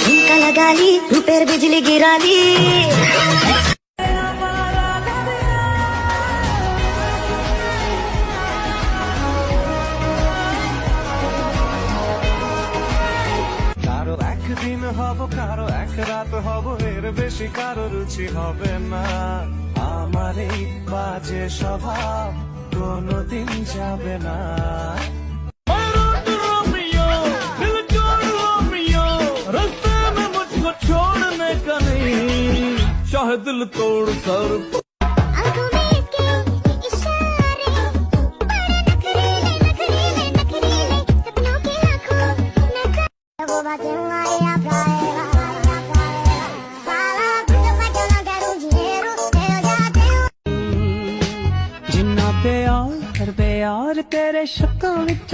झुमका लगा ली, रूपेर बिजली गिरा ली। কারো একদিন হব, কারো এক রাত হব, এর বেশি কারো রুচি হবে না। আমার এই বাজে স্বভাব কোনোদিন যাবে না। चाहे दिल तोड़ सर जिन्ना प्यार तेरे शक्लों विच